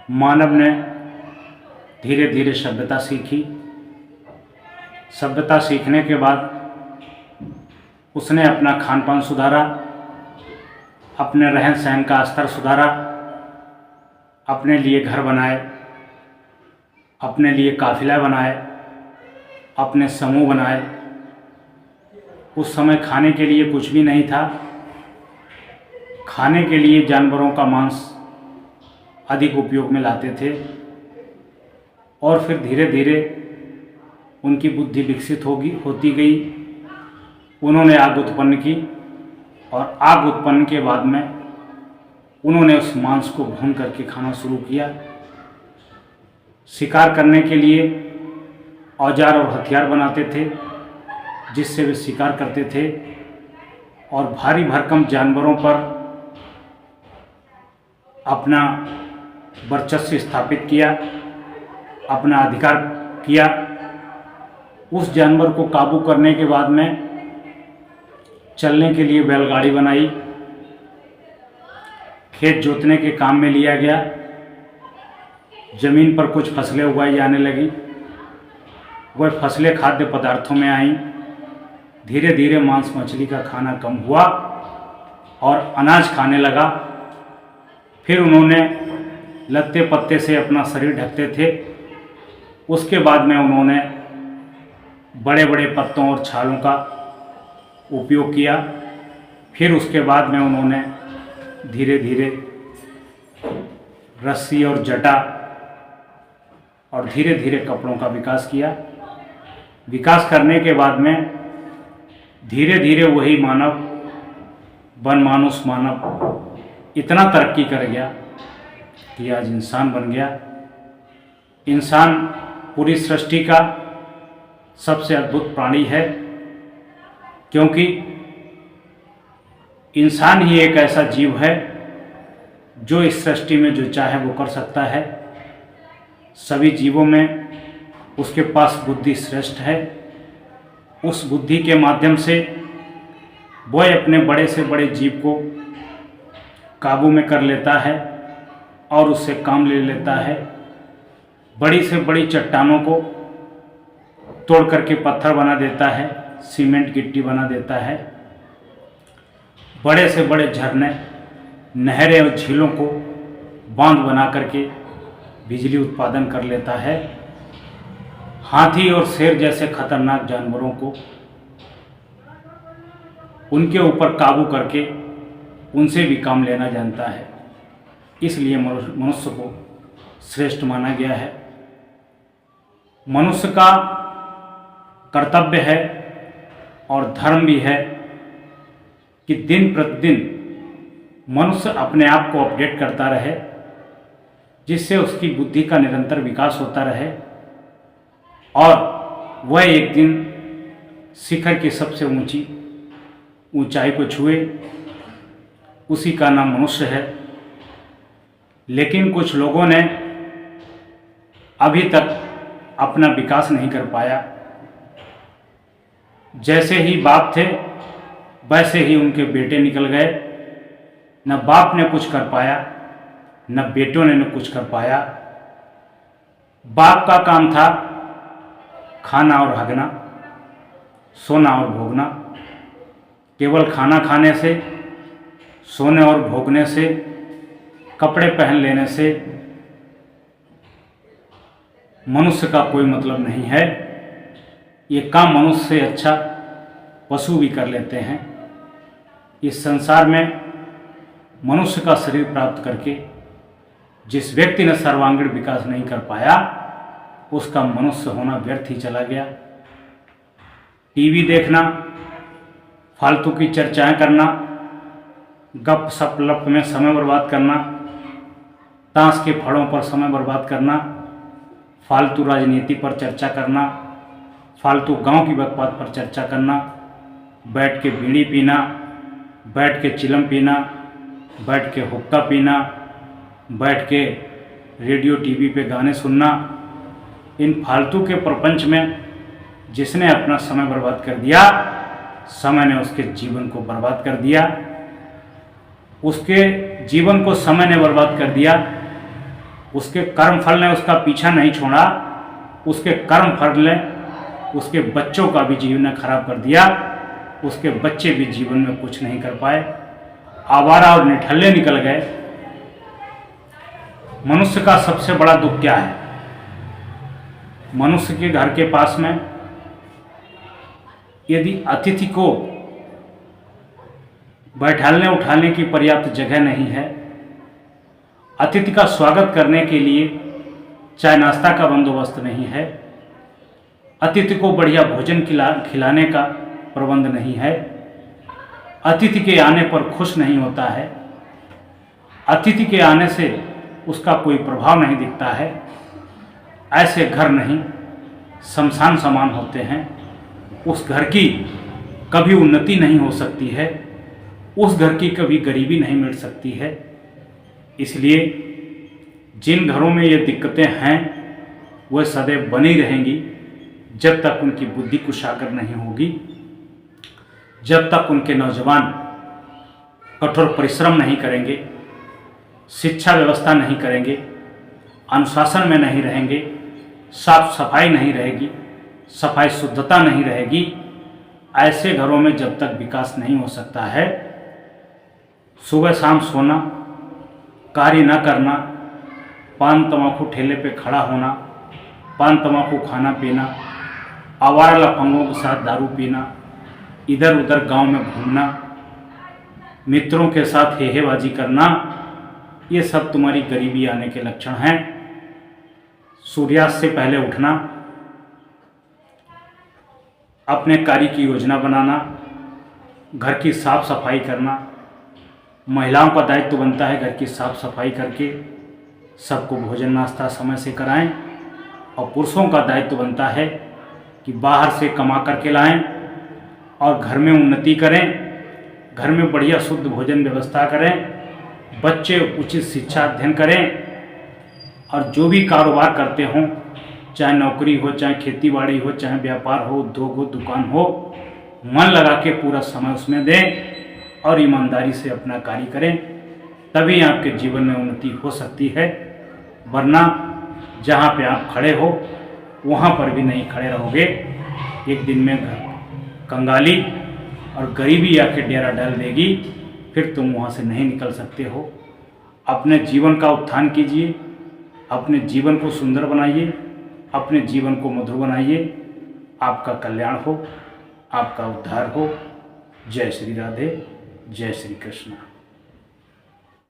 मानव ने धीरे धीरे सभ्यता सीखी। सभ्यता सीखने के बाद उसने अपना खान पान सुधारा, अपने रहन सहन का स्तर सुधारा, अपने लिए घर बनाए, अपने लिए काफिला बनाए, अपने समूह बनाए। उस समय खाने के लिए कुछ भी नहीं था। खाने के लिए जानवरों का मांस अधिक उपयोग में लाते थे और फिर धीरे धीरे उनकी बुद्धि विकसित होती गई। उन्होंने आग उत्पन्न की और आग उत्पन्न के बाद में उन्होंने उस मांस को भून करके खाना शुरू किया। शिकार करने के लिए औजार और हथियार बनाते थे जिससे वे शिकार करते थे और भारी भरकम जानवरों पर अपना वर्चस्व स्थापित किया, अपना अधिकार किया। उस जानवर को काबू करने के बाद में चलने के लिए बैलगाड़ी बनाई, खेत जोतने के काम में लिया गया, ज़मीन पर कुछ फसलें उगाई जाने लगी। वह फसलें खाद्य पदार्थों में आईं। धीरे धीरे मांस मछली का खाना कम हुआ और अनाज खाने लगा। फिर उन्होंने लत्ते पत्ते से अपना शरीर ढकते थे। उसके बाद में उन्होंने बड़े बड़े पत्तों और छालों का उपयोग किया। फिर उसके बाद में उन्होंने धीरे धीरे रस्सी और जटा और धीरे धीरे कपड़ों का विकास किया। विकास करने के बाद में धीरे धीरे वही मानव वनमानुष मानव इतना तरक्की कर गया कि आज इंसान बन गया। इंसान पूरी सृष्टि का सबसे अद्भुत प्राणी है, क्योंकि इंसान ही एक ऐसा जीव है जो इस सृष्टि में जो चाहे वो कर सकता है। सभी जीवों में उसके पास बुद्धि श्रेष्ठ है। उस बुद्धि के माध्यम से वह अपने बड़े से बड़े जीव को काबू में कर लेता है और उससे काम ले लेता है। बड़ी से बड़ी चट्टानों को तोड़ करके पत्थर बना देता है, सीमेंट गिट्टी बना देता है। बड़े से बड़े झरने, नहरें और झीलों को बांध बना करके बिजली उत्पादन कर लेता है। हाथी और शेर जैसे खतरनाक जानवरों को उनके ऊपर काबू करके उनसे भी काम लेना जानता है। इसलिए मनुष्य को श्रेष्ठ माना गया है। मनुष्य का कर्तव्य है और धर्म भी है कि दिन प्रतिदिन मनुष्य अपने आप को अपडेट करता रहे, जिससे उसकी बुद्धि का निरंतर विकास होता रहे और वह एक दिन शिखर की सबसे ऊंचाई को छुए। उसी का नाम मनुष्य है। लेकिन कुछ लोगों ने अभी तक अपना विकास नहीं कर पाया। जैसे ही बाप थे वैसे ही उनके बेटे निकल गए। न बाप ने कुछ कर पाया, न बेटों ने कुछ कर पाया। बाप का काम था खाना और हगना, सोना और भोगना। केवल खाना खाने से, सोने और भोगने से, कपड़े पहन लेने से मनुष्य का कोई मतलब नहीं है। ये काम मनुष्य से अच्छा पशु भी कर लेते हैं। इस संसार में मनुष्य का शरीर प्राप्त करके जिस व्यक्ति ने सर्वांगीण विकास नहीं कर पाया, उसका मनुष्य होना व्यर्थ ही चला गया। टीवी देखना, फालतू की चर्चाएं करना, गप सप लप में समय बर्बाद करना, ताश के फड़ों पर समय बर्बाद करना, फालतू राजनीति पर चर्चा करना, फालतू गांव की बात पर चर्चा करना, बैठ के बीड़ी पीना, बैठ के चिलम पीना, बैठ के हुक्का पीना, बैठ के रेडियो टीवी पे गाने सुनना, इन फालतू के प्रपंच में जिसने अपना समय बर्बाद कर दिया, समय ने उसके जीवन को बर्बाद कर दिया। उसके जीवन को समय ने बर्बाद कर दिया। उसके कर्म फल ने उसका पीछा नहीं छोड़ा, उसके कर्म फल ने उसके बच्चों का भी जीवन खराब कर दिया। उसके बच्चे भी जीवन में कुछ नहीं कर पाए, आवारा और निठल्ले निकल गए। मनुष्य का सबसे बड़ा दुख क्या है? मनुष्य के घर के पास में यदि अतिथि को बैठालने उठाने की पर्याप्त जगह नहीं है, अतिथि का स्वागत करने के लिए चाय नाश्ता का बंदोबस्त नहीं है, अतिथि को बढ़िया भोजन खिलाने का प्रबंध नहीं है, अतिथि के आने पर खुश नहीं होता है, अतिथि के आने से उसका कोई प्रभाव नहीं दिखता है, ऐसे घर नहीं शमशान समान होते हैं। उस घर की कभी उन्नति नहीं हो सकती है, उस घर की कभी गरीबी नहीं मिट सकती है। इसलिए जिन घरों में ये दिक्कतें हैं वह सदैव बनी रहेंगी जब तक उनकी बुद्धि कुशाग्र नहीं होगी, जब तक उनके नौजवान कठोर परिश्रम नहीं करेंगे, शिक्षा व्यवस्था नहीं करेंगे, अनुशासन में नहीं रहेंगे, साफ सफाई नहीं रहेगी, सफाई शुद्धता नहीं रहेगी। ऐसे घरों में जब तक विकास नहीं हो सकता है, सुबह शाम सोना, कार्य न करना, पान तंबाकू ठेले पे खड़ा होना, पान तंबाकू खाना पीना, आवारा लफंगों के साथ दारू पीना, इधर उधर गांव में घूमना, मित्रों के साथ हेहेबाजी करना, ये सब तुम्हारी गरीबी आने के लक्षण हैं। सूर्यास्त से पहले उठना, अपने कार्य की योजना बनाना, घर की साफ सफाई करना। महिलाओं का दायित्व बनता है घर की साफ सफाई करके सबको भोजन नाश्ता समय से कराएं, और पुरुषों का दायित्व बनता है कि बाहर से कमा करके लाएं और घर में उन्नति करें, घर में बढ़िया शुद्ध भोजन व्यवस्था करें, बच्चे उचित शिक्षा अध्ययन करें, और जो भी कारोबार करते हों, चाहे नौकरी हो, चाहे खेती बाड़ी हो, चाहे व्यापार हो, उद्योग हो, दुकान हो, मन लगा के पूरा समय उसमें दें और ईमानदारी से अपना कार्य करें, तभी आपके जीवन में उन्नति हो सकती है। वरना जहाँ पे आप खड़े हो वहाँ पर भी नहीं खड़े रहोगे। एक दिन में कंगाली और गरीबी आके डेरा डाल देगी, फिर तुम वहाँ से नहीं निकल सकते हो। अपने जीवन का उत्थान कीजिए, अपने जीवन को सुंदर बनाइए, अपने जीवन को मधुर बनाइए। आपका कल्याण हो, आपका उद्धार हो। जय श्री राधे, जय श्री कृष्ण।